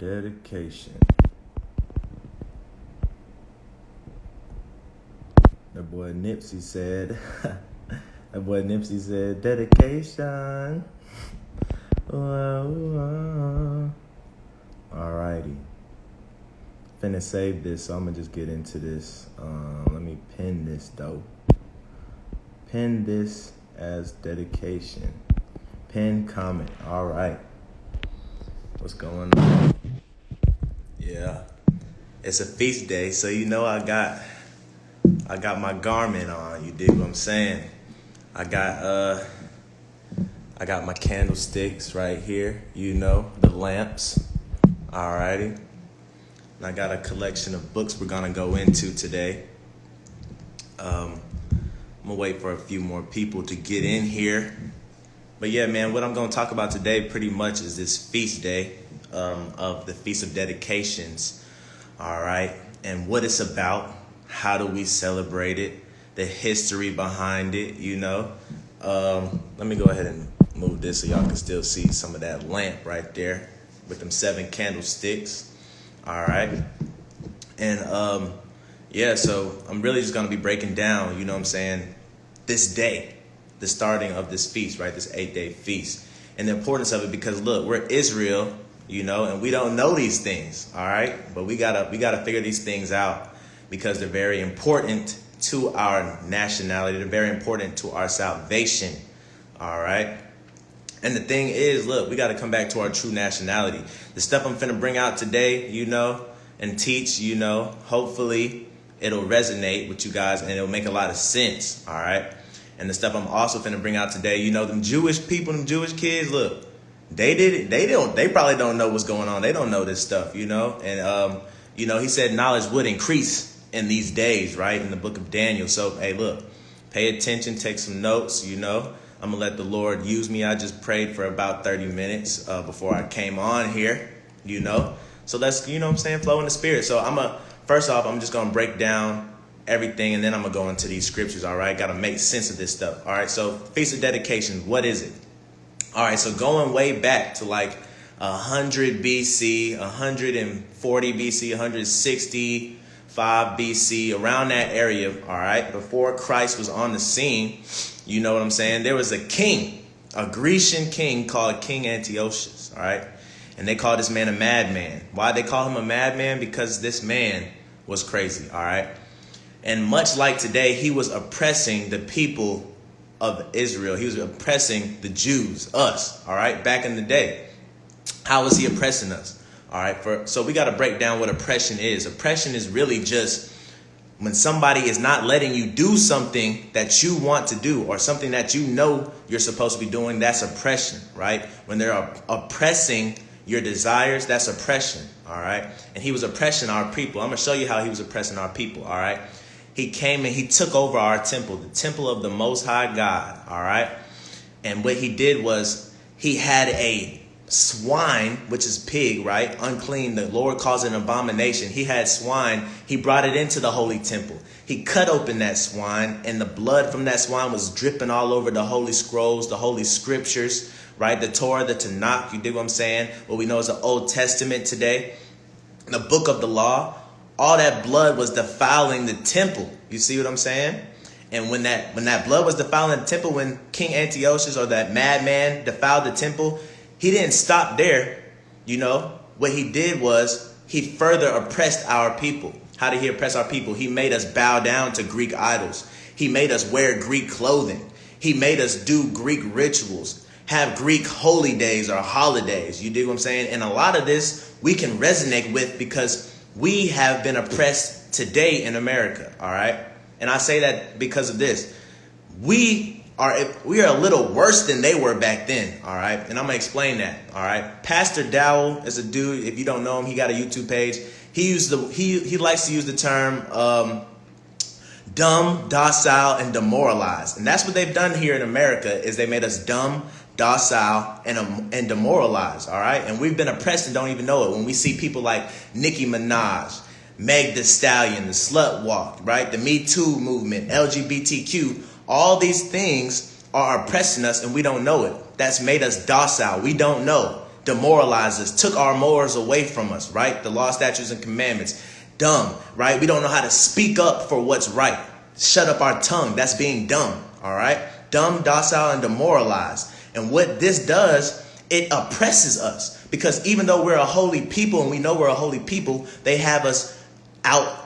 Dedication. That boy Nipsey said, dedication. Alrighty. Finna save this, so I'm gonna just get into this. Let me pin this though. Pin this as dedication. Pin comment. Alright. What's going on? Yeah. It's a feast day, so you know I got my garment on, you dig what I'm saying? I got my candlesticks right here, you know, the lamps. Alrighty. And I got a collection of books we're gonna go into today. I'm gonna wait for a few more people to get in here. But yeah, man, what I'm gonna talk about today pretty much is this feast day of the Feast of Dedications. Alright, and what it's about. How do we celebrate it? The history behind it, you know. Let me go ahead and move this so y'all can still see some of that lamp right there with them 7 candlesticks. All right. And yeah, so I'm really just going to be breaking down, you know what I'm saying, this day, the starting of this feast, right? This 8-day feast and the importance of it, because look, we're Israel, you know, and we don't know these things. All right. But we gotta figure these things out, because they're very important to our nationality. They're very important to our salvation. All right. And the thing is, look, we got to come back to our true nationality. The stuff I'm finna bring out today, you know, and teach, you know, hopefully it'll resonate with you guys and it'll make a lot of sense. All right. And the stuff I'm also finna bring out today, you know, them Jewish people, them Jewish kids, look, they probably don't know what's going on. They don't know this stuff, you know. And, you know, he said knowledge would increase in these days, right, in the book of Daniel. So, hey, look, pay attention, take some notes, you know. I'm going to let the Lord use me. I just prayed for about 30 minutes before I came on here, you know. So let's, you know what I'm saying, flow in the spirit. So first off, I'm just going to break down everything, and then I'm going to go into these scriptures, all right? Got to make sense of this stuff, all right? So Feast of Dedication, what is it? All right, so going way back to like 100 BC, 140 BC, 160 5 BC, around that area, all right, before Christ was on the scene, you know what I'm saying, there was a king, a Grecian king called King Antiochus, all right, and they called this man a madman. Why they call him a madman? Because this man was crazy, all right, and much like today, he was oppressing the people of Israel. He was oppressing the Jews, us, all right, back in the day. How was he oppressing us? All right, so we got to break down what oppression is. Oppression is really just when somebody is not letting you do something that you want to do, or something that you know you're supposed to be doing. That's oppression, right? When they're oppressing your desires, that's oppression, all right? And he was oppressing our people. I'm going to show you how he was oppressing our people, all right? He came and he took over our temple, the temple of the Most High God, all right? And what he did was he had a swine, which is pig, right? Unclean. The Lord calls it an abomination. He had swine. He brought it into the holy temple. He cut open that swine, and the blood from that swine was dripping all over the holy scrolls, the holy scriptures, right? The Torah, the Tanakh, you dig what I'm saying? What we know is the Old Testament today, the book of the law. All that blood was defiling the temple. You see what I'm saying? And when that blood was defiling the temple, when King Antiochus, or that madman, defiled the temple, he didn't stop there, you know. What he did was he further oppressed our people. How did he oppress our people? He made us bow down to Greek idols. He made us wear Greek clothing. He made us do Greek rituals, have Greek holy days or holidays. You dig what I'm saying? And a lot of this we can resonate with because we have been oppressed today in America, all right? And I say that because of this. We are a little worse than they were back then, all right? And I'm going to explain that, all right? Pastor Dowell is a dude, if you don't know him, he got a YouTube page. He likes to use the term dumb, docile, and demoralized. And that's what they've done here in America, is they made us dumb, docile, and demoralized, all right? And we've been oppressed and don't even know it. When we see people like Nicki Minaj, Meg Thee Stallion, the Slut Walk, right? The Me Too movement, LGBTQ, all these things are oppressing us and we don't know it. That's made us docile. We don't know. demoralized us, took our morals away from us, right? The law, statutes, and commandments. Dumb, right? We don't know how to speak up for what's right. Shut up our tongue. That's being dumb, all right? Dumb, docile, and demoralized. And what this does, it oppresses us. Because even though we're a holy people and we know we're a holy people, they have us out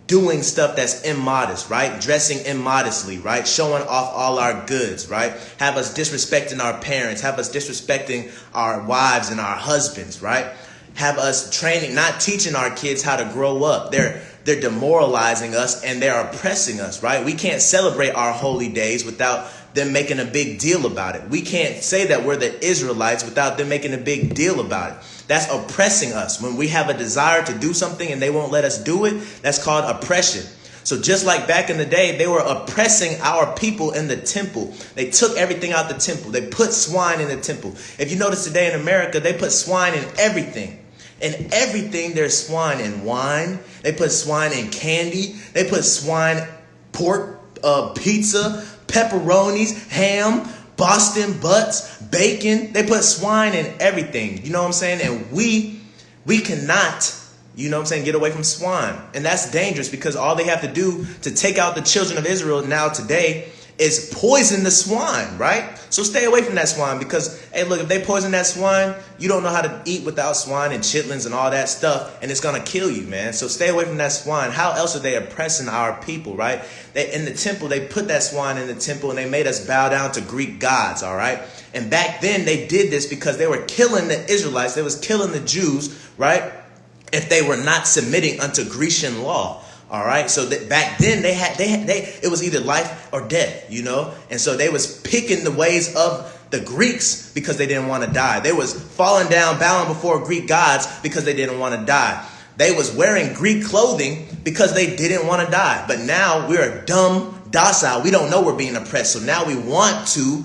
doing stuff that's immodest, right? Dressing immodestly, right? Showing off all our goods, right? Have us disrespecting our parents, have us disrespecting our wives and our husbands, right? Have us training, not teaching our kids how to grow up. They're demoralizing us and they're oppressing us, right? We can't celebrate our holy days without them making a big deal about it. We can't say that we're the Israelites without them making a big deal about it. That's oppressing us. When we have a desire to do something and they won't let us do it, that's called oppression. So just like back in the day, they were oppressing our people in the temple. They took everything out the temple. They put swine in the temple. If you notice today in America, they put swine in everything. In everything, there's swine in wine. They put swine in candy. They put swine, pork, pizza, pepperonis, ham, Boston butts, bacon. They put swine in everything. You know what I'm saying? And we cannot, you know what I'm saying, get away from swine. And that's dangerous because all they have to do to take out the children of Israel now today is poison the swine, right? So stay away from that swine because, hey, look, if they poison that swine, you don't know how to eat without swine and chitlins and all that stuff, and it's going to kill you, man. So stay away from that swine. How else are they oppressing our people, right? In the temple, they put that swine in the temple, and they made us bow down to Greek gods, all right? And back then, they did this because they were killing the Israelites. They was killing the Jews, right? If they were not submitting unto Grecian law. All right. So that back then it was either life or death, you know. And so they was picking the ways of the Greeks because they didn't want to die. They was falling down, bowing before Greek gods because they didn't want to die. They was wearing Greek clothing because they didn't want to die. But now we're dumb, docile. We don't know we're being oppressed. So now we want to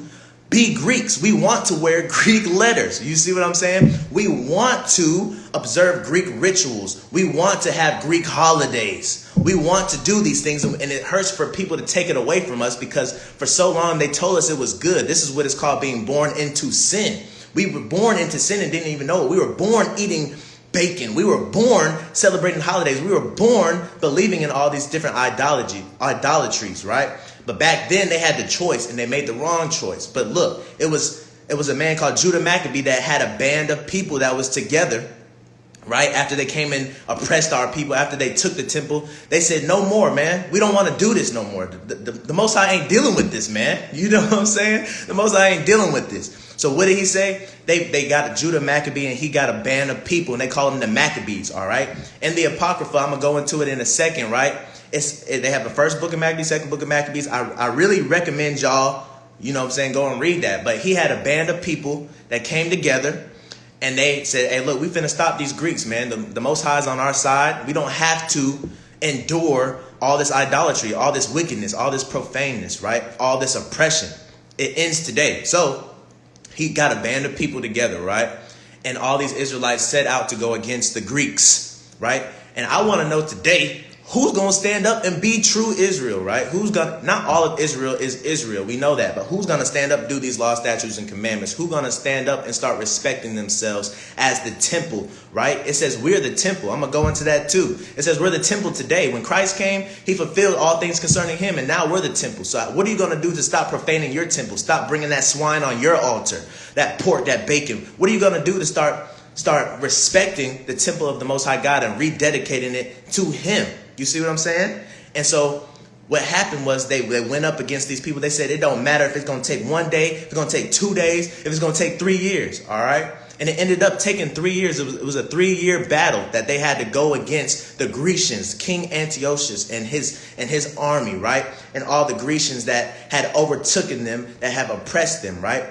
be Greeks. We want to wear Greek letters. You see what I'm saying? We want to observe Greek rituals. We want to have Greek holidays. We want to do these things, and it hurts for people to take it away from us because for so long they told us it was good. This is what it's called being born into sin. We were born into sin and didn't even know it. We were born eating bacon. We were born celebrating holidays. We were born believing in all these different idolatries, right? But back then they had the choice and they made the wrong choice. But look, it was a man called Judah Maccabee that had a band of people that was together, right? After they came and oppressed our people, after they took the temple, they said, no more, man. We don't want to do this no more. The Most High ain't dealing with this, man. You know what I'm saying? The Most High ain't dealing with this. So what did he say? They got a Judah Maccabee and he got a band of people and they call them the Maccabees, all right? In the Apocrypha, I'm going to go into it in a second, right? They have the first book of Maccabees, second book of Maccabees. I really recommend y'all, you know what I'm saying, go and read that. But he had a band of people that came together and they said, hey, look, we finna stop these Greeks, man. The Most High is on our side. We don't have to endure all this idolatry, all this wickedness, all this profaneness, right? All this oppression. It ends today. So he got a band of people together, right? And all these Israelites set out to go against the Greeks, right? And I want to know today, who's going to stand up and be true Israel, right? Not all of Israel is Israel. We know that. But who's going to stand up and do these law, statutes, and commandments? Who's going to stand up and start respecting themselves as the temple, right? It says we're the temple. I'm going to go into that too. It says we're the temple today. When Christ came, he fulfilled all things concerning him. And now we're the temple. So what are you going to do to stop profaning your temple? Stop bringing that swine on your altar, that pork, that bacon. What are you going to do to start respecting the temple of the Most High God and rededicating it to him? You see what I'm saying? And so what happened was they went up against these people. They said it don't matter if it's going to take 1 day, if it's going to take 2 days, if it's going to take 3 years. All right. And it ended up taking 3 years. It was a 3-year battle that they had to go against the Grecians, King Antiochus and his army. Right. And all the Grecians that had overtaken them, that have oppressed them. Right.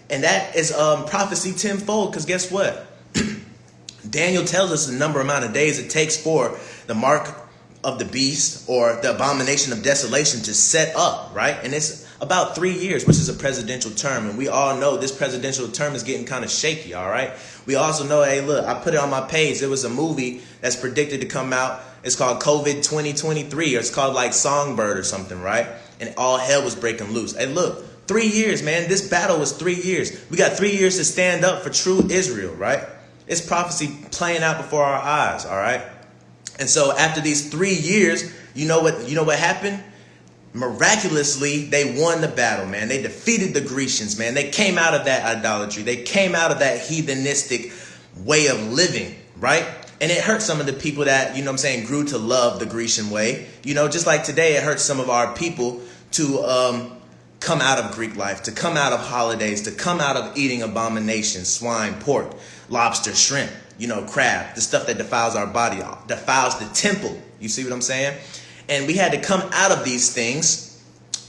And that is prophecy tenfold, because guess what? Daniel tells us the amount of days it takes for the mark of the beast or the abomination of desolation to set up, right? And it's about 3 years, which is a presidential term. And we all know this presidential term is getting kind of shaky, all right? We also know, hey, look, I put it on my page. There was a movie that's predicted to come out. It's called COVID 2023, or it's called like Songbird or something, right? And all hell was breaking loose. Hey, look, 3 years, man. This battle was 3 years. We got 3 years to stand up for true Israel, right? It's prophecy playing out before our eyes, all right? And so after these 3 years, you know what happened? Miraculously, they won the battle, man. They defeated the Grecians, man. They came out of that idolatry. They came out of that heathenistic way of living, right? And it hurt some of the people that, grew to love the Grecian way. Just like today, it hurts some of our people to come out of Greek life, to come out of holidays, to come out of eating abominations, swine, pork, lobster, shrimp, crab, the stuff that defiles our body, defiles the temple. You see what I'm saying? And we had to come out of these things,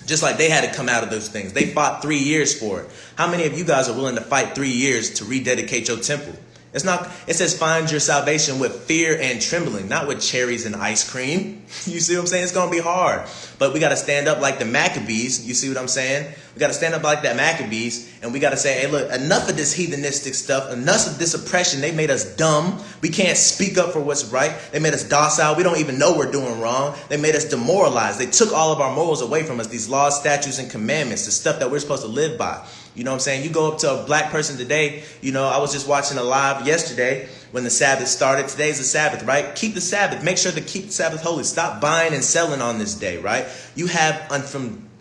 just like they had to come out of those things. They fought 3 years for it. How many of you guys are willing to fight 3 years to rededicate your temple? It says find your salvation with fear and trembling, not with cherries and ice cream. You see what I'm saying? It's going to be hard. But we got to stand up like the Maccabees. You see what I'm saying? We got to stand up like that Maccabees. And we got to say, hey, look, enough of this heathenistic stuff. Enough of this oppression. They made us dumb. We can't speak up for what's right. They made us docile. We don't even know we're doing wrong. They made us demoralized. They took all of our morals away from us. These laws, statutes, and commandments. The stuff that we're supposed to live by. You know what I'm saying? You go up to a black person today. I was just watching a live yesterday when the Sabbath started. Today's the Sabbath, right? Keep the Sabbath. Make sure to keep the Sabbath holy. Stop buying and selling on this day, right? You have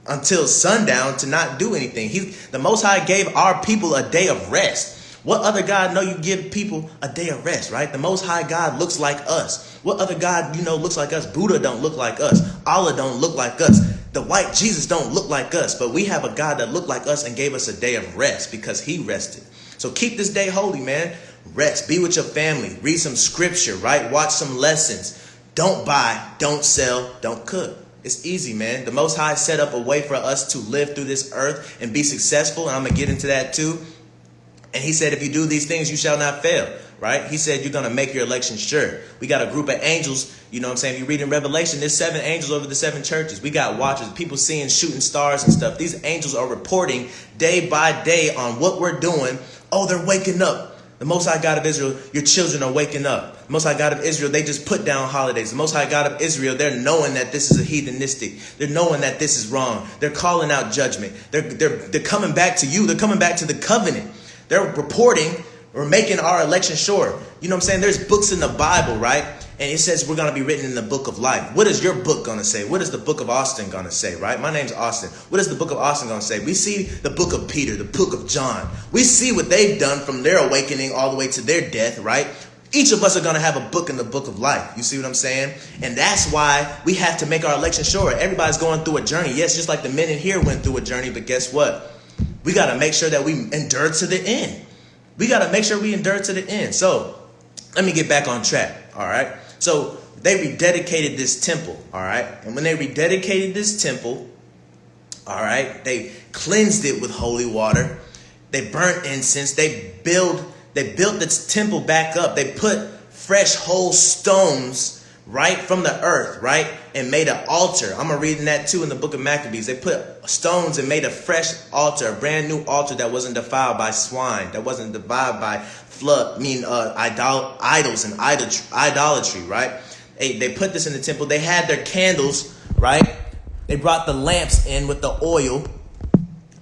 until sundown to not do anything. The Most High gave our people a day of rest. What other God know you give people a day of rest, right? The Most High God looks like us. What other God looks like us? Buddha don't look like us. Allah don't look like us. The white Jesus don't look like us. But we have a God that looked like us and gave us a day of rest because he rested. So keep this day holy, man. Rest. Be with your family. Read some scripture, right? Watch some lessons. Don't buy. Don't sell. Don't cook. It's easy, man. The Most High set up a way for us to live through this earth and be successful. And I'm going to get into that too. And he said, if you do these things, you shall not fail, right? He said, you're going to make your election sure. We got a group of angels. You know what I'm saying? If you read in Revelation, there's 7 angels over the 7 churches. We got watchers, people seeing shooting stars and stuff. These angels are reporting day by day on what we're doing. Oh, they're waking up. The Most High God of Israel, your children are waking up. The Most High God of Israel, they just put down holidays. The Most High God of Israel, they're knowing that this is a heathenistic. They're knowing that this is wrong. They're calling out judgment. They're coming back to you. They're coming back to the covenant. They're reporting or making our election sure. You know what I'm saying? There's books in the Bible, right? And it says we're going to be written in the book of life. What is your book going to say? What is the book of Austin going to say, right? My name's Austin. What is the book of Austin going to say? We see the book of Peter, the book of John. We see what they've done from their awakening all the way to their death, right? Each of us are going to have a book in the book of life. You see what I'm saying? And that's why we have to make our election sure. Everybody's going through a journey. Yes, just like the men in here went through a journey. But guess what? We got to make sure that we endure to the end. We got to make sure we endure to the end. So let me get back on track. All right. So they rededicated this temple. All right. And when they rededicated this temple, all right, they cleansed it with holy water. They burnt incense. They built this temple back up. They put fresh whole stones right from the earth, right? And made an altar. I'm reading that too in the book of Maccabees. They put stones and made a fresh altar, a brand new altar that wasn't defiled by swine, that wasn't defiled by idols and idolatry, right? They put this in the temple. They had their candles, right? They brought the lamps in with the oil,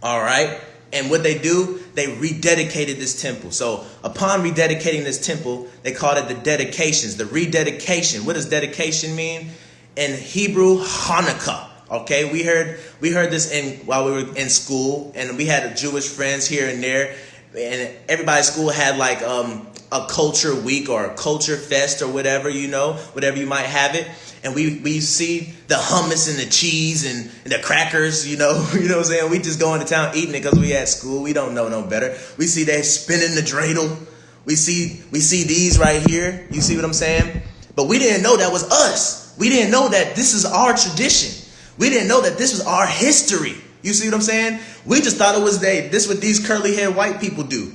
all right? And what they do, they rededicated this temple. So upon rededicating this temple, they called it the dedications, the rededication. What does dedication mean? In Hebrew, Hanukkah. Okay, we heard this while we were in school, and we had Jewish friends here and there, and everybody's school had like a culture week or a culture fest or whatever, whatever you might have it. And we see the hummus and the cheese and the crackers, you know what I'm saying? We just go into town eating it because we at school. We don't know no better. We see they spinning the dreidel. We see these right here. You see what I'm saying? But we didn't know that was us. We didn't know that this is our tradition. We didn't know that this was our history. You see what I'm saying? We just thought it was this what these curly haired white people do.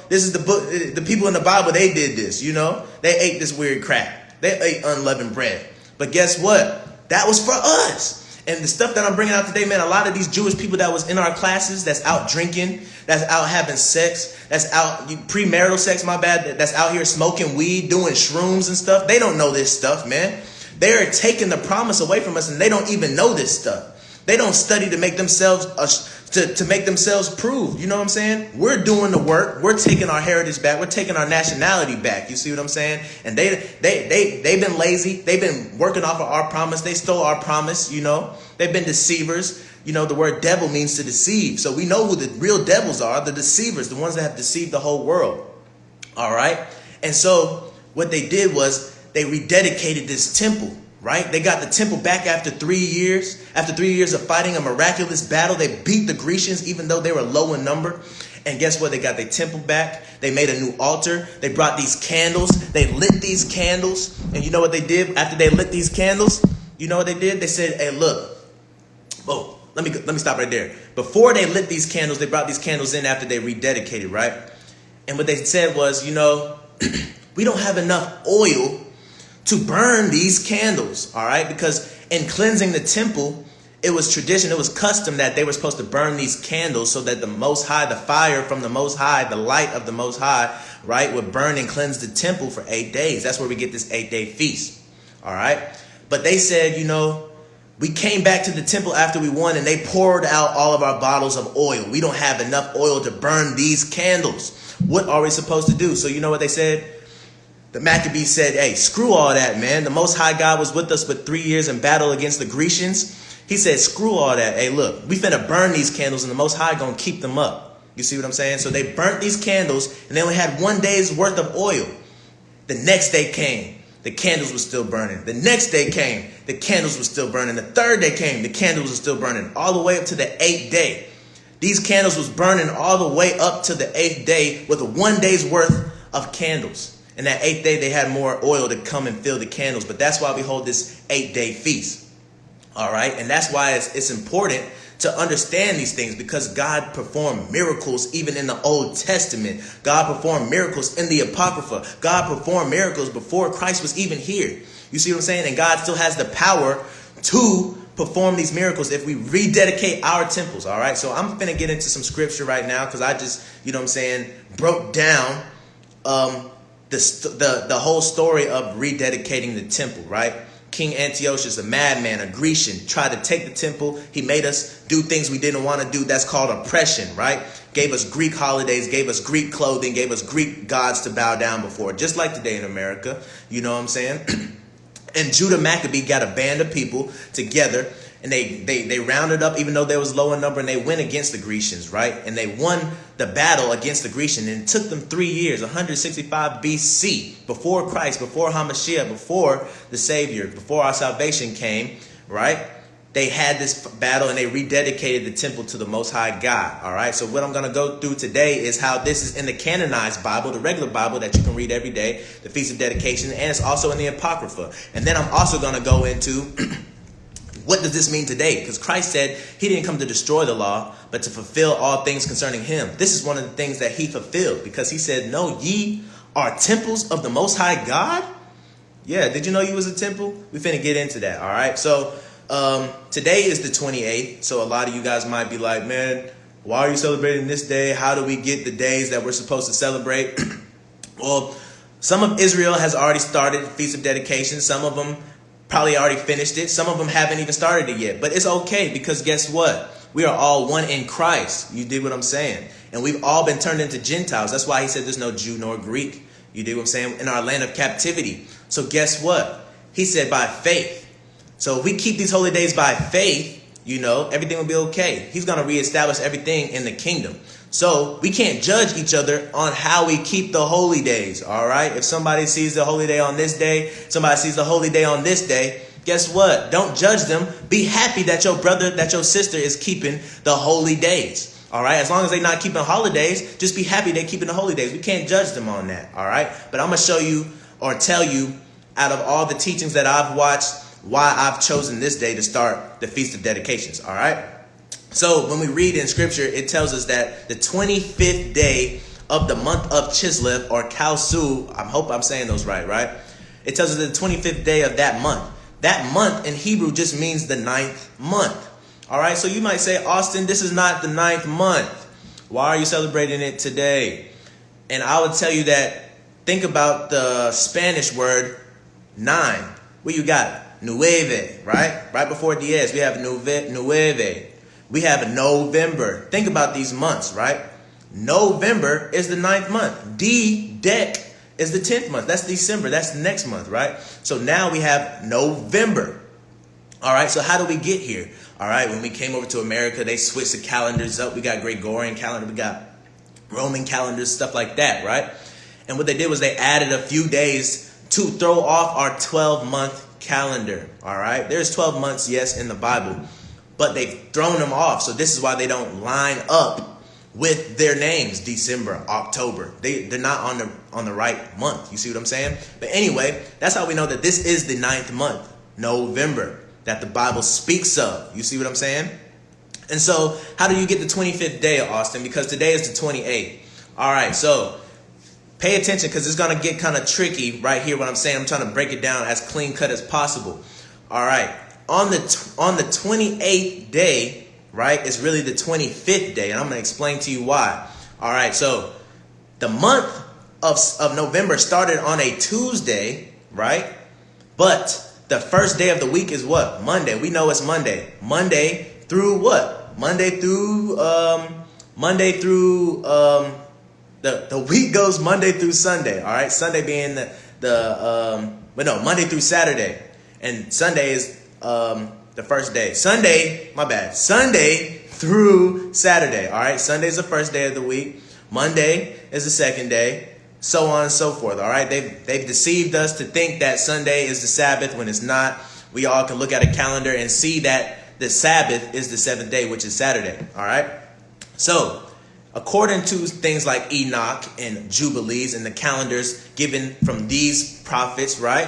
This is the book. The people in the Bible, they did this. They ate this weird crap. They ate unleavened bread. But guess what? That was for us. And the stuff that I'm bringing out today, man, a lot of these Jewish people that was in our classes, that's out drinking, that's out having sex, that's out premarital sex, my bad, that's out here smoking weed, doing shrooms and stuff. They don't know this stuff, man. They're taking the promise away from us, and they don't even know this stuff. They don't study to make themselves to make themselves prove. You know what I'm saying? We're doing the work. We're taking our heritage back. We're taking our nationality back. You see what I'm saying? And they've been lazy. They've been working off of our promise. They stole our promise. You know, they've been deceivers. You know, the word devil means to deceive. So we know who the real devils are, the deceivers, the ones that have deceived the whole world. All right. And so what they did was they rededicated this temple. Right? They got the temple back after 3 years. After 3 years of fighting a miraculous battle, they beat the Grecians even though they were low in number. And guess what? They got their temple back. They made a new altar. They brought these candles. They lit these candles. And you know what they did after they lit these candles? You know what they did? They said, hey, look. Oh, let me stop right there. Before they lit these candles, they brought these candles in after they rededicated, right? And what they said was, you know, we don't have enough oil to burn these candles, all right? Because in cleansing the temple, it was tradition, it was custom that they were supposed to burn these candles so that the Most High, the fire from the Most High, the light of the Most High, right, would burn and cleanse the temple for 8 days. That's where we get this 8-day feast, all right? But they said, you know, we came back to the temple after we won and they poured out all of our bottles of oil. We don't have enough oil to burn these candles. What are we supposed to do? So you know what they said? The Maccabees said, hey, screw all that, man. The Most High God was with us for 3 years in battle against the Grecians. He said, screw all that. Hey, look, we finna burn these candles and the Most High gonna keep them up. You see what I'm saying? So they burnt these candles and they only had 1 day's worth of oil. The next day came, the candles were still burning. The next day came, the candles were still burning. The third day came, the candles were still burning. All the way up to the 8th day. These candles was burning all the way up to the 8th day with 1 day's worth of candles. And that 8th day, they had more oil to come and fill the candles. But that's why we hold this 8-day feast. All right. And that's why it's important to understand these things, because God performed miracles even in the Old Testament. God performed miracles in the Apocrypha. God performed miracles before Christ was even here. You see what I'm saying? And God still has the power to perform these miracles if we rededicate our temples. All right. So I'm going to get into some scripture right now because I just, you know what I'm saying, broke down the whole story of rededicating the temple, right? King Antiochus, a madman, a Grecian, tried to take the temple. He made us do things we didn't want to do. That's called oppression, right? Gave us Greek holidays, gave us Greek clothing, gave us Greek gods to bow down before, just like today in America. You know what I'm saying? And Judah Maccabee got a band of people together, and they rounded up, even though they was low in number, and they went against the Grecians, right? And they won the battle against the Grecians, and it took them 3 years, 165 BC, before Christ, before Hamashiach, before the Savior, before our salvation came, right? They had this battle, and they rededicated the temple to the Most High God, all right? So what I'm going to go through today is how this is in the canonized Bible, the regular Bible that you can read every day, the Feast of Dedication, and it's also in the Apocrypha. And then I'm also going to go into what does this mean today? Because Christ said he didn't come to destroy the law, but to fulfill all things concerning him. This is one of the things that he fulfilled, because he said, no, ye are temples of the Most High God. Yeah, did you know you was a temple? We finna get into that, all right? So today is the 28th. So a lot of you guys might be like, man, why are you celebrating this day? How do we get the days that we're supposed to celebrate? Well, some of Israel has already started the Feast of Dedication. Some of them probably already finished it. Some of them haven't even started it yet. But it's okay, because guess what? We are all one in Christ. You dig what I'm saying? And we've all been turned into Gentiles. That's why he said there's no Jew nor Greek. You dig what I'm saying? In our land of captivity. So guess what? He said by faith. So if we keep these holy days by faith, you know, everything will be okay. He's going to reestablish everything in the kingdom. So we can't judge each other on how we keep the holy days, all right? If somebody sees the holy day on this day, somebody sees the holy day on this day, guess what? Don't judge them. Be happy that your brother, that your sister is keeping the holy days, all right? As long as they're not keeping holidays, just be happy they're keeping the holy days. We can't judge them on that, all right? But I'm going to show you or tell you out of all the teachings that I've watched why I've chosen this day to start the Feast of Dedications, all right? So when we read in scripture, it tells us that the 25th day of the month of Chislev, or Kalsu, I hope I'm saying those right? It tells us the 25th day of that month. That month in Hebrew just means the 9th month. All right, so you might say, Austin, this is not the 9th month. Why are you celebrating it today? And I would tell you that, think about the Spanish word 9. What you got? Nueve, right? Right before diez, we have nueve. We have November. Think about these months, right? November is the 9th month. Dec is the 10th month. That's December. That's next month, right? So now we have November. All right, so how do we get here? All right, when we came over to America, they switched the calendars up. We got Gregorian calendar, we got Roman calendars, stuff like that, right? And what they did was they added a few days to throw off our 12-month calendar, all right? There's 12 months, yes, in the Bible, but they've thrown them off. So this is why they don't line up with their names, December, October. They're not on the right month. You see what I'm saying? But anyway, that's how we know that this is the 9th month, November, that the Bible speaks of. You see what I'm saying? And so how do you get the 25th day, Austin? Because today is the 28th. All right, so pay attention because it's going to get kind of tricky right here what I'm saying. I'm trying to break it down as clean cut as possible. All right, on the 28th day, right, it's really the 25th day, and I'm going to explain to you why. All right, so the month of November started on a Tuesday, right? But the first day of the week is what? Monday. We know it's Monday. Monday through what? Monday through the week goes Monday through Sunday. All right, Sunday being Monday through Saturday, and Sunday is the first day. Sunday through Saturday. All right, Sunday is the first day of the week. Monday is the second day. So on and so forth. All right, they've deceived us to think that Sunday is the Sabbath when it's not. We all can look at a calendar and see that the Sabbath is the 7th day, which is Saturday. All right. So according to things like Enoch and Jubilees and the calendars given from these prophets, right,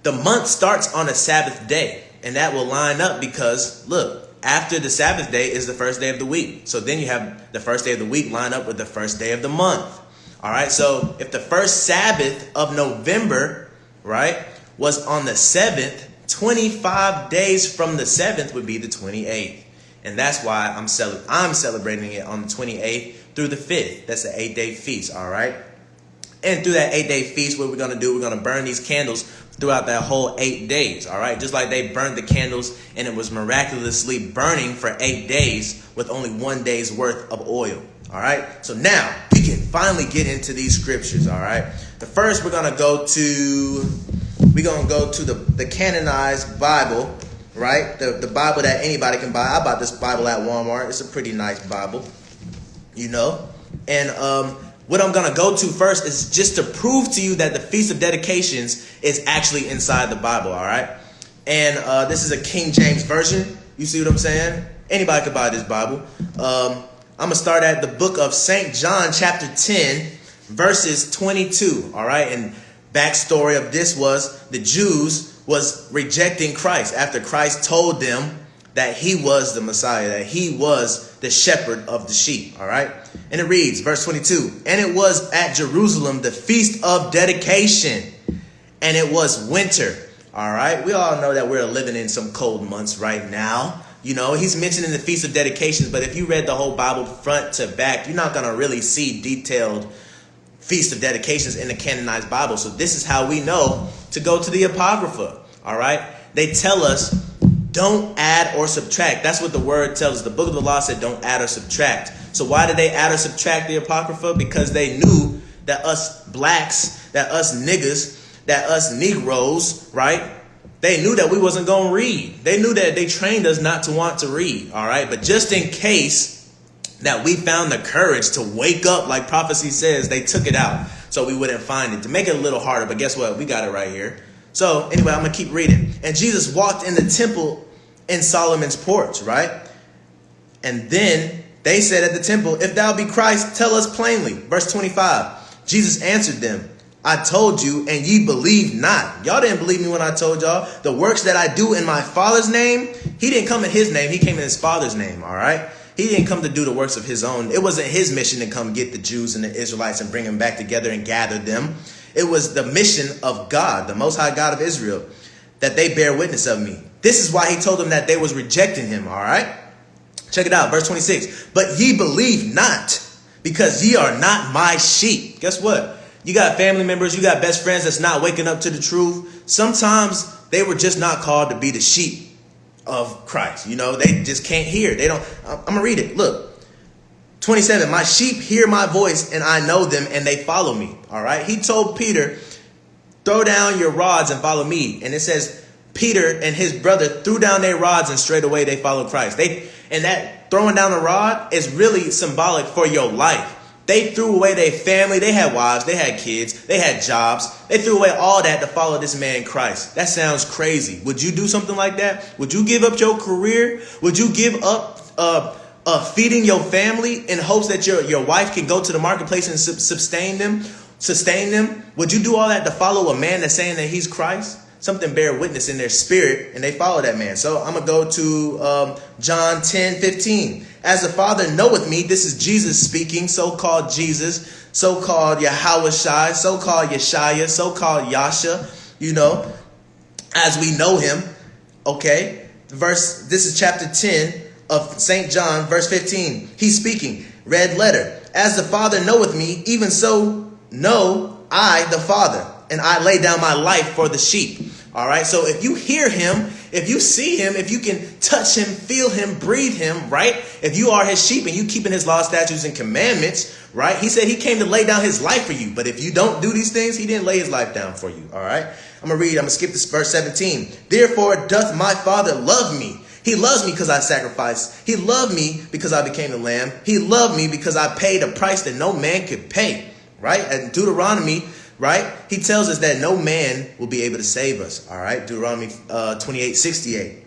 the month starts on a Sabbath day, and that will line up because look, after the Sabbath day is the first day of the week. So then you have the first day of the week line up with the first day of the month. All right, so if the first Sabbath of November, right, was on the 7th, 25 days from the 7th would be the 28th. And that's why I'm celebrating it on the 28th through the 5th. That's the 8-day feast, all right? And through that 8-day feast, what we're going to do, we're going to burn these candles throughout that whole 8 days, all right? Just like they burned the candles and it was miraculously burning for 8 days with only 1 day's worth of oil. All right, so now we can finally get into these scriptures. All right, the first we're gonna go to the canonized Bible, right? The Bible that anybody can buy. I bought this Bible at Walmart. It's a pretty nice Bible, you know. And what I'm gonna go to first is just to prove to you that the Feast of Dedications is actually inside the Bible. All right, and this is a King James version. You see what I'm saying? Anybody could buy this Bible. I'm going to start at the book of St. John, chapter 10, verses 22. All right. And backstory of this was the Jews was rejecting Christ after Christ told them that he was the Messiah, that he was the shepherd of the sheep. All right. And it reads, verse 22, and it was at Jerusalem, the feast of dedication, and it was winter. All right. We all know that we're living in some cold months right now. You know, he's mentioning the Feast of Dedications, but if you read the whole Bible front to back, you're not going to really see detailed Feast of Dedications in the canonized Bible. So this is how we know to go to the Apocrypha, all right? They tell us don't add or subtract. That's what the word tells us. The book of the law said don't add or subtract. So why did they add or subtract the Apocrypha? Because they knew that us blacks, that us niggas, that us Negroes, right? They knew that we wasn't going to read. They knew that they trained us not to want to read. All right. But just in case that we found the courage to wake up, like prophecy says, they took it out so we wouldn't find it to make it a little harder. But guess what? We got it right here. So anyway, I'm going to keep reading. And Jesus walked in the temple in Solomon's porch. Right. And then they said at the temple, if thou be Christ, tell us plainly. Verse 25. Jesus answered them, I told you, and ye believe not. Y'all didn't believe me when I told y'all the works that I do in my Father's name. He didn't come in his name. He came in his Father's name. All right. He didn't come to do the works of his own. It wasn't his mission to come get the Jews and the Israelites and bring them back together and gather them. It was the mission of God, the Most High God of Israel, that they bear witness of me. This is why he told them that they was rejecting him. All right. Check it out. Verse 26. But ye believe not, because ye are not my sheep. Guess what? You got family members, you got best friends that's not waking up to the truth. Sometimes they were just not called to be the sheep of Christ. You know, they just can't hear. They don't. I'm going to read it. Look, 27, my sheep hear my voice and I know them and they follow me. All right. He told Peter, throw down your rods and follow me. And it says Peter and his brother threw down their rods and straight away they followed Christ. And that throwing down the rod is really symbolic for your life. They threw away their family. They had wives. They had kids. They had jobs. They threw away all that to follow this man Christ. That sounds crazy. Would you do something like that? Would you give up your career? Would you give up feeding your family in hopes that your wife can go to the marketplace and sustain them? Would you do all that to follow a man that's saying that he's Christ? Something bear witness in their spirit, and they follow that man. So I'm going to go to John 10:15. As the Father knoweth me, this is Jesus speaking, so-called Jesus, so-called Yahushai, so-called Yeshaya, so-called Yasha, you know, as we know him. Okay, this is chapter 10 of St. John, verse 15. He's speaking, red letter. As the Father knoweth me, even so know I the Father, and I lay down my life for the sheep. All right. So if you hear him, if you see him, if you can touch him, feel him, breathe him, right? If you are his sheep and you keeping his laws, statutes, and commandments, right? He said he came to lay down his life for you. But if you don't do these things, he didn't lay his life down for you. All right. I'm going to skip this verse 17. Therefore doth my Father love me. He loves me because I sacrificed. He loved me because I became the lamb. He loved me because I paid a price that no man could pay. Right. And Deuteronomy, right? He tells us that no man will be able to save us. All right. Deuteronomy 28:68.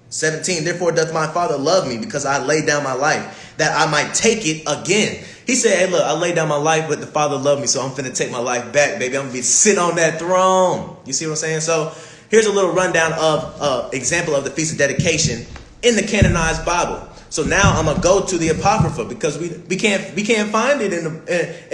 17. Therefore doth my Father love me because I laid down my life that I might take it again. He said, hey, look, I laid down my life, but the Father loved me. So I'm finna take my life back, baby. I'm going to be sit on that throne. You see what I'm saying? So here's a little rundown of example of the Feast of Dedication in the canonized Bible. So now I'm gonna go to the Apocrypha because we can't find it in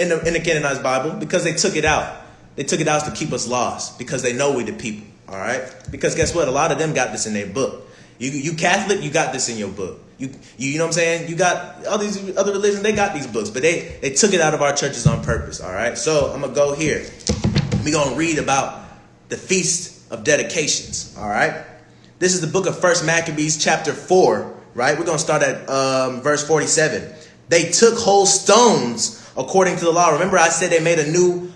the canonized Bible because they took it out. They took it out to keep us lost because they know we the people. All right. Because guess what? A lot of them got this in their book. You Catholic, you got this in your book. You know what I'm saying? You got all these other religions. They got these books, but they took it out of our churches on purpose. All right. So I'm gonna go here. We're gonna read about the Feast of Dedications. All right. This is the book of 1 Maccabees chapter 4. Right, we're gonna start at verse 47. They took whole stones according to the law. Remember, I said they made a new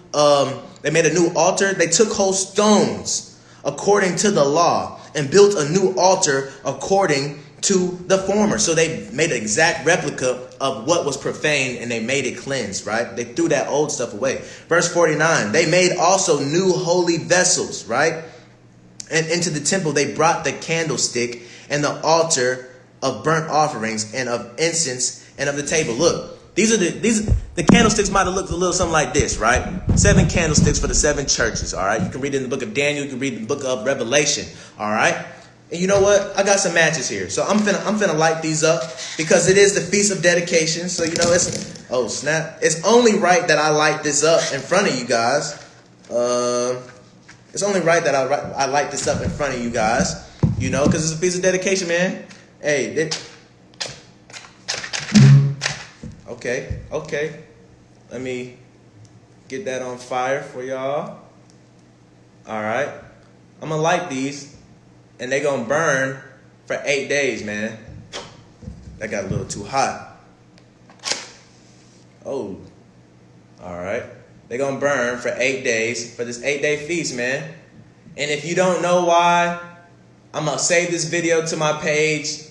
altar. They took whole stones according to the law and built a new altar according to the former. So they made an exact replica of what was profane and they made it cleansed. Right, they threw that old stuff away. Verse 49. They made also new holy vessels. Right, and into the temple they brought the candlestick and the altar of burnt offerings and of incense and of the table. Look, the candlesticks might have looked a little something like this, right? 7 candlesticks for the 7 churches. All right. You can read it in the book of Daniel. You can read the book of Revelation. All right. And you know what? I got some matches here. So I'm finna light these up because it is the Feast of Dedication. So, you know, oh snap. It's only right that I light this up in front of you guys. It's only right that I light this up in front of you guys, you know, because it's a Feast of Dedication, man. Hey, okay. Let me get that on fire for y'all. All right. I'm going to light these, and they're going to burn for 8 days, man. That got a little too hot. Oh, all right. They're going to burn for 8 days for this 8-day feast, man. And if you don't know why, I'm going to save this video to my page.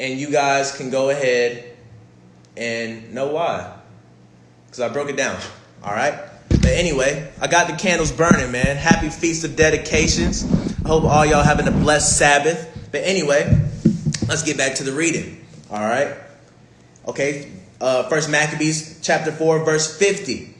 And you guys can go ahead and know why. Because I broke it down. All right. But anyway, I got the candles burning, man. Happy Feast of Dedications. I hope all y'all having a blessed Sabbath. But anyway, let's get back to the reading. All right. Okay. 1 Maccabees chapter 4, verse 50.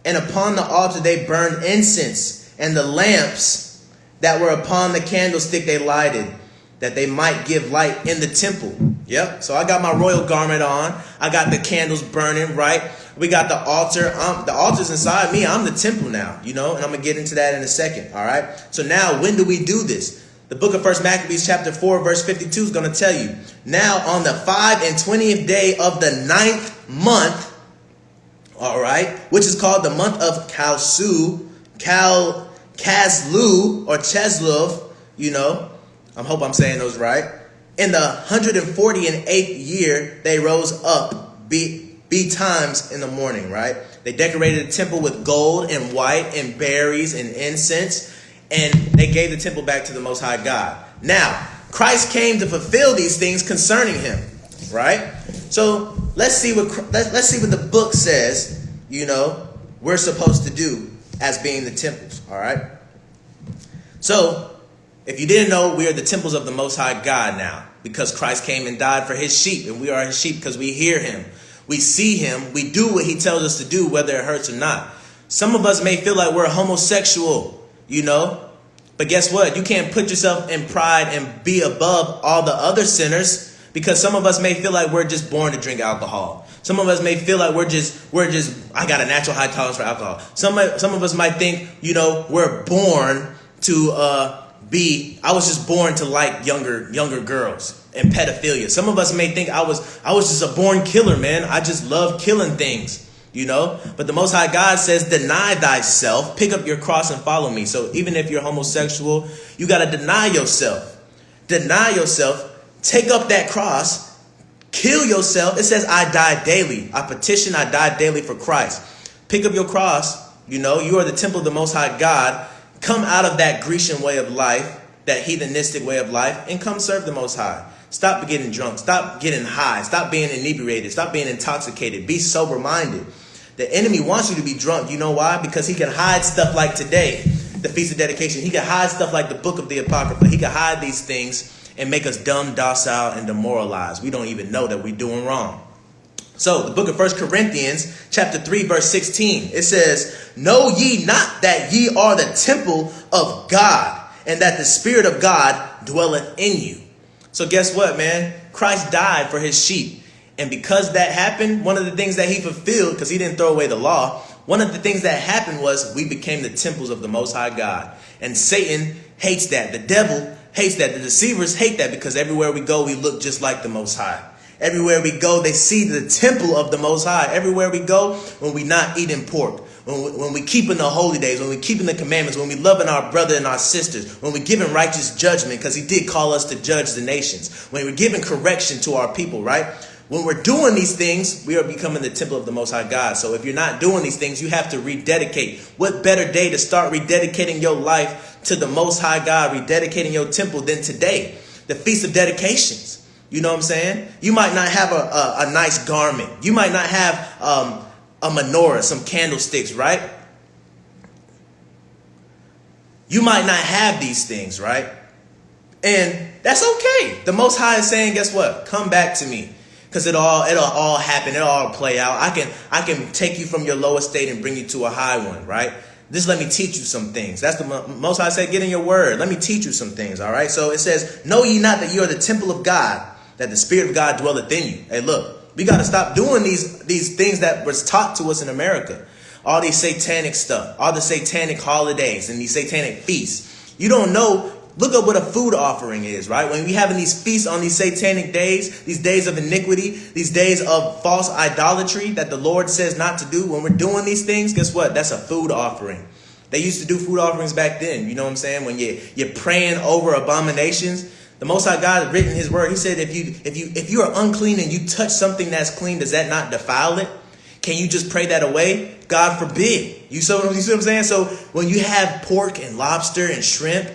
And upon the altar they burned incense, and the lamps that were upon the candlestick they lighted, that they might give light in the temple. Yep. So I got my royal garment on. I got the candles burning, right? We got the altar. The altar's inside me. I'm the temple now, you know, and I'm going to get into that in a second. All right. So now, when do we do this? The book of 1 Maccabees chapter 4, verse 52 is going to tell you. Now on the 20th day of the 9th month, all right, which is called the month of Kazlu or Cheslov, you know, I hope I'm saying those right. In the 148th year, they rose up betimes in the morning, right? They decorated the temple with gold and white and berries and incense, and they gave the temple back to the Most High God. Now, Christ came to fulfill these things concerning him, right? So let's see what the book says, we're supposed to do as being the temples, all right? So, if you didn't know, we are the temples of the Most High God now, because Christ came and died for his sheep, and we are his sheep because we hear him. We see him. We do what he tells us to do, whether it hurts or not. Some of us may feel like we're homosexual, but guess what? You can't put yourself in pride and be above all the other sinners, because some of us may feel like we're just born to drink alcohol. Some of us may feel like we're just I got a natural high tolerance for alcohol. Some of us might think, we're born to I was just born to like younger girls and pedophilia. Some of us may think I was just a born killer, man. I just love killing things, But the Most High God says, deny thyself, pick up your cross and follow me. So even if you're homosexual, you got to deny yourself. Deny yourself, take up that cross, kill yourself. It says, I die daily. I petition, I die daily for Christ. Pick up your cross. You are the temple of the Most High God. Come out of that Grecian way of life, that heathenistic way of life, and come serve the Most High. Stop getting drunk. Stop getting high. Stop being inebriated. Stop being intoxicated. Be sober-minded. The enemy wants you to be drunk. You know why? Because he can hide stuff like today, the Feast of Dedication. He can hide stuff like the Book of the Apocrypha. He can hide these things and make us dumb, docile, and demoralized. We don't even know that we're doing wrong. So the book of 1 Corinthians chapter 3, verse 16, it says, know ye not that ye are the temple of God, and that the Spirit of God dwelleth in you. So guess what, man? Christ died for his sheep. And because that happened, one of the things that he fulfilled, because he didn't throw away the law, one of the things that happened was we became the temples of the Most High God. And Satan hates that. The devil hates that. The deceivers hate that, because everywhere we go, we look just like the Most High. Everywhere we go, they see the temple of the Most High. Everywhere we go, when we not eating pork, when we keeping the holy days, when we keeping the commandments, when we loving our brother and our sisters, when we giving righteous judgment, because he did call us to judge the nations, when we're giving correction to our people, right? When we're doing these things, we are becoming the temple of the Most High God. So if you're not doing these things, you have to rededicate. What better day to start rededicating your life to the Most High God, rededicating your temple, than today, the Feast of Dedications. You know what I'm saying? You might not have a nice garment. You might not have a menorah, some candlesticks, right? You might not have these things, right? And that's okay. The Most High is saying, guess what? Come back to me. Because it'll all happen. It'll all play out. I can take you from your low estate and bring you to a high one, right? Just let me teach you some things. That's the Most High said, get in your word. Let me teach you some things, all right? So it says, know ye not that you are the temple of God, that the Spirit of God dwelleth in you. Hey, look, we got to stop doing these things that was taught to us in America. All these satanic stuff, all the satanic holidays and these satanic feasts. You don't know. Look up what a food offering is, right? When we having these feasts on these satanic days, these days of iniquity, these days of false idolatry that the Lord says not to do. When we're doing these things, guess what? That's a food offering. They used to do food offerings back then. You know what I'm saying? When you're praying over abominations. The Most High God written his word. He said, if you are unclean and you touch something that's clean, does that not defile it? Can you just pray that away? God forbid. You see what I'm saying? So when you have pork and lobster and shrimp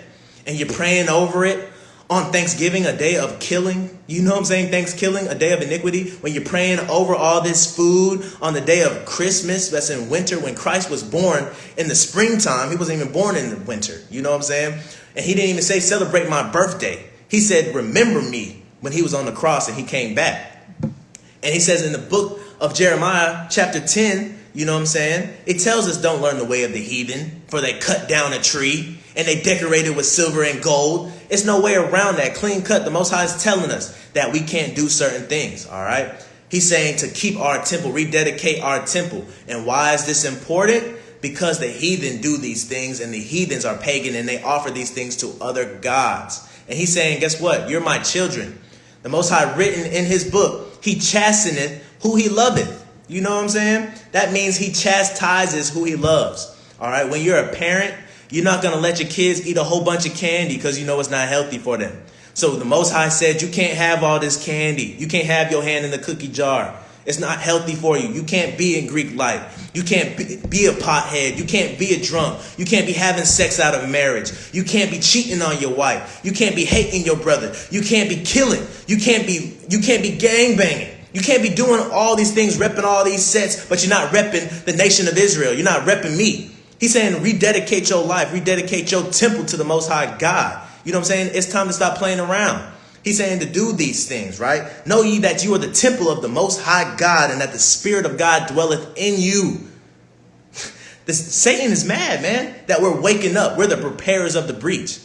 and you're praying over it on Thanksgiving, a day of killing, you know what I'm saying? Thanksgiving, a day of iniquity. When you're praying over all this food on the day of Christmas, that's in winter, when Christ was born in the springtime. He wasn't even born in the winter. You know what I'm saying? And he didn't even say, celebrate my birthday. He said, remember me, when he was on the cross and he came back. And he says in the book of Jeremiah, chapter 10, you know what I'm saying? It tells us don't learn the way of the heathen, for they cut down a tree and they decorate it with silver and gold. It's no way around that. Clean cut. The Most High is telling us that we can't do certain things. All right. He's saying to keep our temple, rededicate our temple. And why is this important? Because the heathen do these things, and the heathens are pagan, and they offer these things to other gods. And he's saying, guess what? You're my children. The Most High written in his book, he chasteneth who he loveth. You know what I'm saying? That means he chastises who he loves. All right. When you're a parent, you're not going to let your kids eat a whole bunch of candy because you know it's not healthy for them. So the Most High said, you can't have all this candy. You can't have your hand in the cookie jar. It's not healthy for you. You can't be in Greek life. You can't be a pothead. You can't be a drunk. You can't be having sex out of marriage. You can't be cheating on your wife. You can't be hating your brother. You can't be killing. You can't be gang banging. You can't be doing all these things, repping all these sets, but you're not repping the nation of Israel. You're not repping me. He's saying rededicate your life, rededicate your temple to the Most High God. You know what I'm saying? It's time to stop playing around. He's saying to do these things, right? Know ye that you are the temple of the Most High God, and that the Spirit of God dwelleth in you. Satan is mad, man, that we're waking up. We're the preparers of the breach.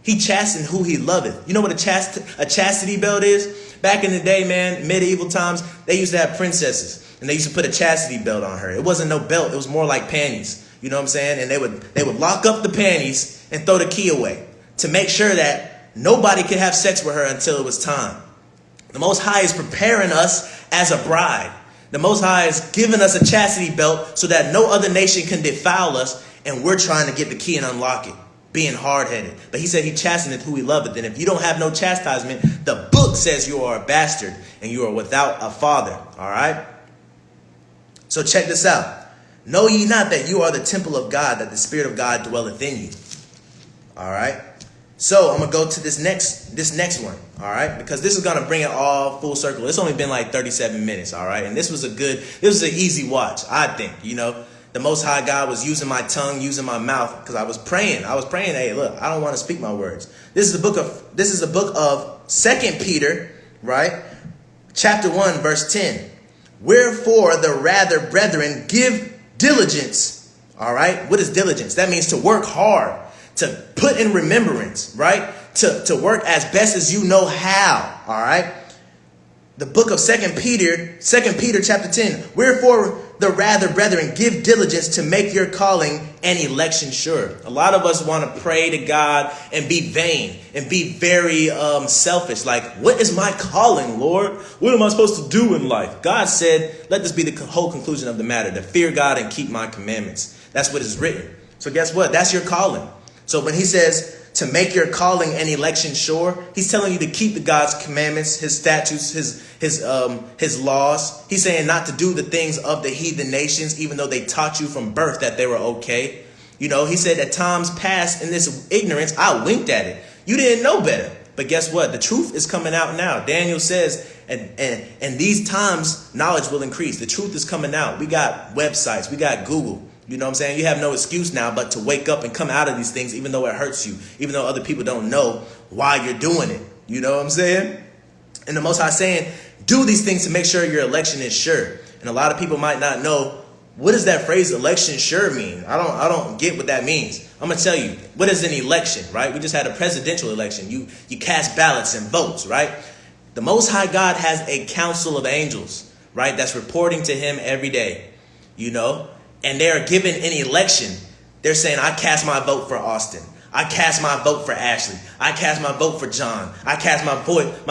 He chastened who he loveth. You know what a chastity belt is? Back in the day, man, medieval times, they used to have princesses, and they used to put a chastity belt on her. It wasn't no belt. It was more like panties. You know what I'm saying? And they would lock up the panties and throw the key away to make sure that nobody could have sex with her until it was time. The Most High is preparing us as a bride. The Most High is giving us a chastity belt so that no other nation can defile us, and we're trying to get the key and unlock it, being hard-headed. But he said he chasteneth who he loveth. And if you don't have no chastisement, the book says you are a bastard and you are without a father. All right? So check this out. Know ye not that you are the temple of God, that the Spirit of God dwelleth in you? All right? So I'm going to go to this next one, all right? Because this is going to bring it all full circle. It's only been like 37 minutes, all right? And this was an easy watch, I think, you know. The Most High God was using my tongue, using my mouth, because I was praying. Hey, look, I don't want to speak my words. This is the book of 2 Peter, right? Chapter 1, verse 10. Wherefore the rather, brethren, give diligence, all right? What is diligence? That means to work hard, to put in remembrance, right? To work as best as you know how, all right? The book of 2 Peter chapter 10. Wherefore the rather, brethren, give diligence to make your calling and election sure. A lot of us want to pray to God and be vain and be very selfish. Like, what is my calling, Lord? What am I supposed to do in life? God said, let this be the whole conclusion of the matter, to fear God and keep my commandments. That's what is written. So guess what? That's your calling. So when he says to make your calling and election sure, he's telling you to keep the God's commandments, his statutes, his laws. He's saying not to do the things of the heathen nations, even though they taught you from birth that they were okay. You know, he said at times past in this ignorance, I winked at it. You didn't know better. But guess what? The truth is coming out now. Daniel says, and these times knowledge will increase. The truth is coming out. We got websites. We got Google. You know what I'm saying? You have no excuse now but to wake up and come out of these things, even though it hurts you, even though other people don't know why you're doing it. You know what I'm saying? And the Most High saying, do these things to make sure your election is sure. And a lot of people might not know, what does that phrase election sure mean? I don't get what that means. I'm going to tell you, what is an election, right? We just had a presidential election. You cast ballots and votes, right? The Most High God has a council of angels, right? That's reporting to him every day, you know? And they're given an election. They're saying, I cast my vote for Austin. I cast my vote for Ashley. I cast my vote for John. I cast my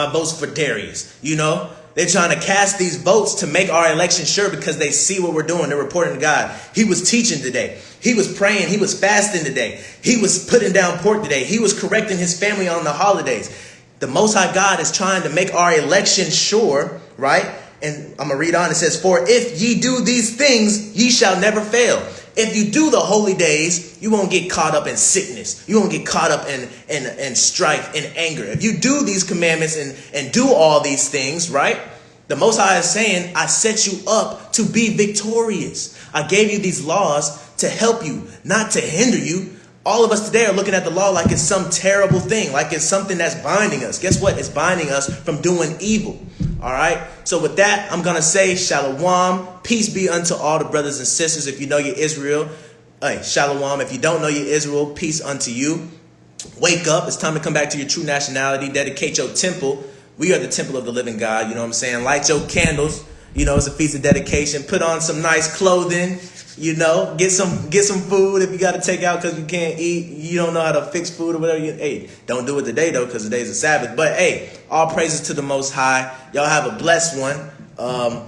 votes for Darius. You know, they're trying to cast these votes to make our election sure because they see what we're doing. They're reporting to God. He was teaching today. He was praying. He was fasting today. He was putting down pork today. He was correcting his family on the holidays. The Most High God is trying to make our election sure, right? And I'm going to read on. It says, for if ye do these things, ye shall never fail. If you do the holy days, you won't get caught up in sickness. You won't get caught up in strife and anger. If you do these commandments and do all these things, right? The Most High is saying, I set you up to be victorious. I gave you these laws to help you, not to hinder you. All of us today are looking at the law like it's some terrible thing, like it's something that's binding us. Guess what? It's binding us from doing evil. All right. So with that, I'm going to say shalom. Peace be unto all the brothers and sisters. If you know your Israel, hey, shalom. If you don't know your Israel, peace unto you. Wake up. It's time to come back to your true nationality. Dedicate your temple. We are the temple of the living God. You know what I'm saying? Light your candles. You know, it's a feast of dedication. Put on some nice clothing. You know, get some food if you got to take out because you can't eat. You don't know how to fix food or whatever. Hey, don't do it today, though, because today's a Sabbath. But, hey, all praises to the Most High. Y'all have a blessed one.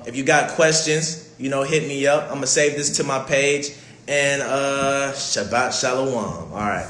If you got questions, you know, hit me up. I'm going to save this to my page. And Shabbat Shalom. All right.